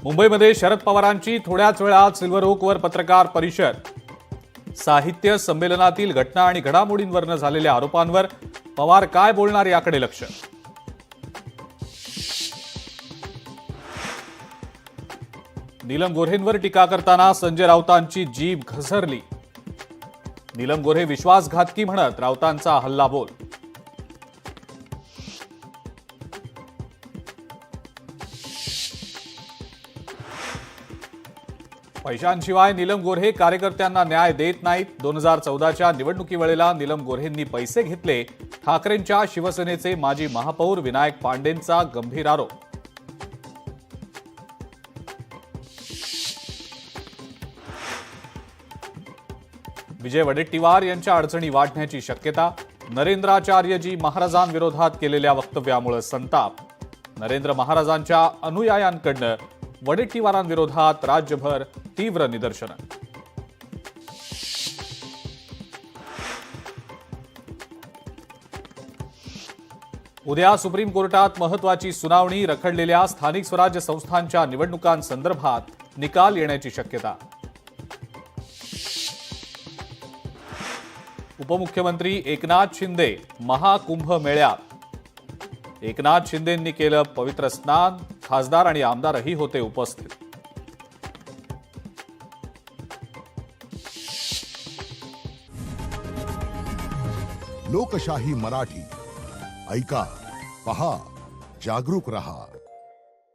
मुंबईमध्ये शरद पवारांची थोड्याच वेळात सिल्व्हर ओकवर पत्रकार परिषद। साहित्य संमेलनातील घटना आणि घडामोडींवरनं झालेल्या आरोपांवर पवार काय बोलणार याकडे लक्ष। नीलम गोऱ्हेंवर टीका करताना संजय राऊतांची जीभ घसरली। नीलम गोऱ्हे विश्वासघातकी म्हणत राऊतांचा हल्लाबोल। पैशांशिवाय नीलम गोऱ्हे कार्यकर्त्यांना न्याय देत नाहीत। 2014च्या निवडणुकीवेळेला नीलम गोऱ्हेंनी पैसे घेतले। ठाकरेंच्या शिवसेनेचे माजी महापौर विनायक पांडेंचा गंभीर आरोप। विजय वडेट्टीवार यांच्या अडचणी वाढण्याची शक्यता। नरेंद्राचार्यजी महाराजांविरोधात केलेल्या वक्तव्यामुळे संताप। नरेंद्र महाराजांच्या अनुयायांकडनं वडेट्टीवारांविरोधात राज्यभर तीव्र निदर्शनं। उद्या सुप्रीम कोर्टात महत्त्वाची सुनावणी। रखडलेल्या स्थानिक स्वराज्य संस्थांच्या निवडणुकांसंदर्भात निकाल येण्याची शक्यता। उपमुख्यमंत्री एकनाथ शिंदे महाकुंभ मेळ्यात। एकनाथ शिंदेंनी केलं पवित्र स्नान। खासदार आणि आमदारही होते उपस्थित। लोकशाही मराठी ऐका, पहा, जागरूक रहा।